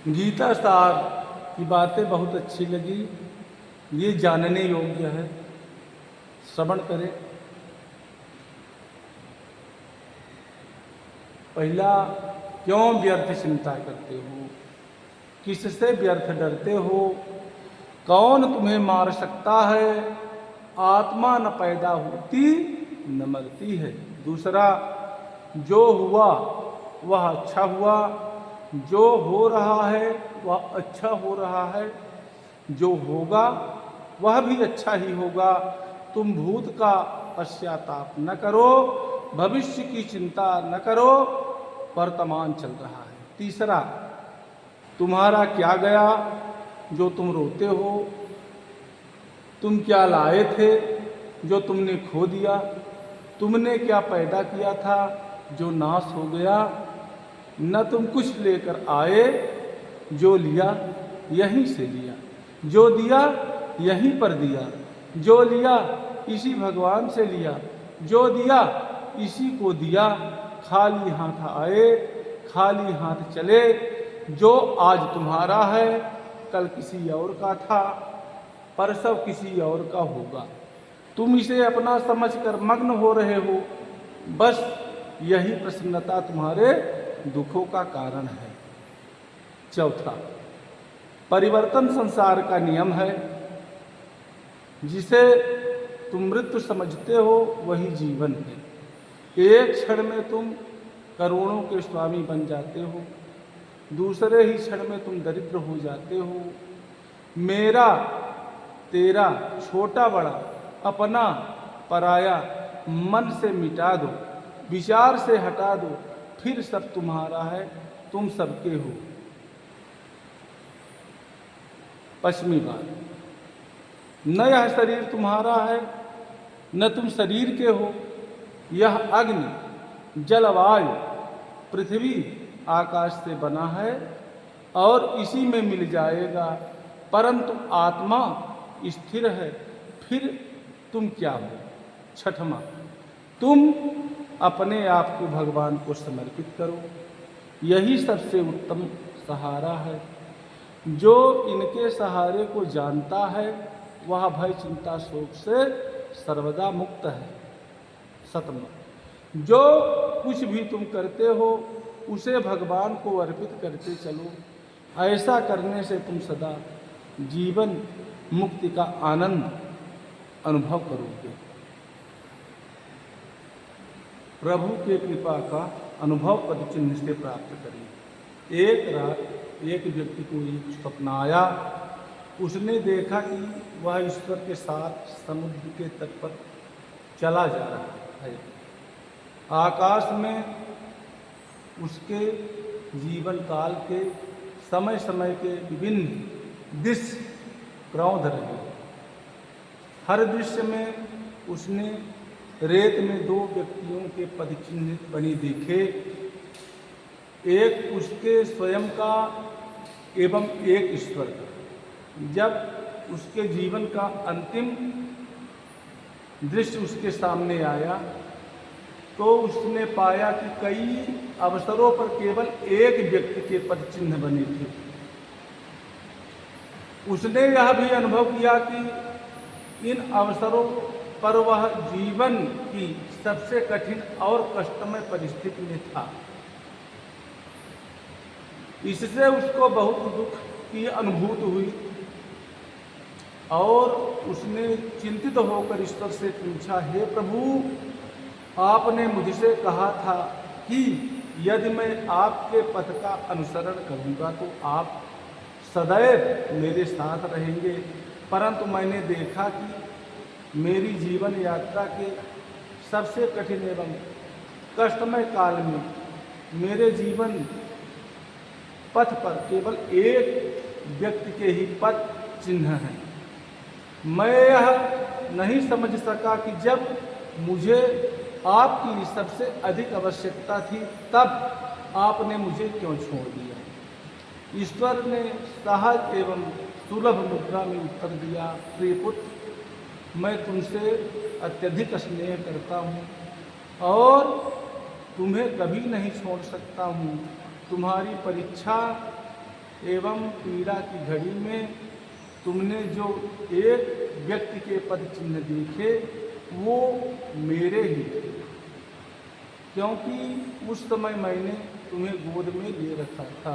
गीता सार की बातें बहुत अच्छी लगी, ये जानने योग्य है, श्रवण करें। पहला, क्यों व्यर्थ चिंता करते हो, किससे व्यर्थ डरते हो, कौन तुम्हें मार सकता है, आत्मा न पैदा होती न मरती है। दूसरा, जो हुआ वह अच्छा हुआ, जो हो रहा है वह अच्छा हो रहा है, जो होगा वह भी अच्छा ही होगा। तुम भूत का पश्चाताप न करो, भविष्य की चिंता न करो, वर्तमान चल रहा है। तीसरा, तुम्हारा क्या गया जो तुम रोते हो, तुम क्या लाए थे जो तुमने खो दिया, तुमने क्या पैदा किया था जो नाश हो गया। न तुम कुछ लेकर आए, जो लिया यहीं से लिया, जो दिया यहीं पर दिया, जो लिया इसी भगवान से लिया, जो दिया इसी को दिया। खाली हाथ आए, खाली हाथ चले। जो आज तुम्हारा है कल किसी और का था, परसों किसी और का होगा। तुम इसे अपना समझकर मग्न हो रहे हो, बस यही प्रसन्नता तुम्हारे दुखों का कारण है। चौथा, परिवर्तन संसार का नियम है। जिसे तुम मृत्यु समझते हो वही जीवन है। एक क्षण में तुम करोड़ों के स्वामी बन जाते हो, दूसरे ही क्षण में तुम दरिद्र हो जाते हो। मेरा तेरा, छोटा बड़ा, अपना पराया मन से मिटा दो, विचार से हटा दो, फिर सब तुम्हारा है, तुम सबके हो। पश्चिमी बात, न यह शरीर तुम्हारा है न तुम शरीर के हो। यह अग्नि, जल, वायु, पृथ्वी, आकाश से बना है और इसी में मिल जाएगा, परंतु आत्मा स्थिर है। फिर तुम क्या हो। छठवां, तुम अपने आप को भगवान को समर्पित करो, यही सबसे उत्तम सहारा है। जो इनके सहारे को जानता है वह भय चिंता शोक से सर्वदा मुक्त है। सतमा, जो कुछ भी तुम करते हो उसे भगवान को अर्पित करते चलो, ऐसा करने से तुम सदा जीवन मुक्ति का आनंद अनुभव करोगे। प्रभु के कृपा का अनुभव पद चिन्ह से प्राप्त करिए। एक रात एक व्यक्ति को एक स्वप्न आया। उसने देखा कि वह ईश्वर के साथ समुद्र के तट पर चला जा रहा है। आकाश में उसके जीवन काल के समय समय के विभिन्न दृश्य प्रौध रहे। हर दृश्य में उसने रेत में दो व्यक्तियों के पद चिन्ह बने देखे, एक उसके स्वयं का एवं एक ईश्वर का। जब उसके जीवन का अंतिम दृश्य उसके सामने आया तो उसने पाया कि कई अवसरों पर केवल एक व्यक्ति के पद चिन्ह बने थे। उसने यह भी अनुभव किया कि इन अवसरों पर वह जीवन की सबसे कठिन और कष्टमय परिस्थिति में था। इससे उसको बहुत दुख की अनुभूति हुई और उसने चिंतित होकर ईश्वर से पूछा, हे प्रभु, आपने मुझसे कहा था कि यदि मैं आपके पथ का अनुसरण करूंगा तो आप सदैव मेरे साथ रहेंगे, परंतु मैंने देखा कि मेरी जीवन यात्रा के सबसे कठिन एवं कष्टमय काल में मेरे जीवन पथ पर केवल एक व्यक्ति के ही पद चिन्ह हैं। मैं यह नहीं समझ सका कि जब मुझे आपकी सबसे अधिक आवश्यकता थी तब आपने मुझे क्यों छोड़ दिया। ईश्वर ने सहज एवं सुलभ मुद्रा में उत्तर दिया, प्रिय पुत्र, मैं तुमसे अत्यधिक स्नेह करता हूँ और तुम्हें कभी नहीं छोड़ सकता हूँ। तुम्हारी परीक्षा एवं पीड़ा की घड़ी में तुमने जो एक व्यक्ति के पद चिन्ह देखे वो मेरे ही थे, क्योंकि उस समय मैंने तुम्हें गोद में ले रखा था।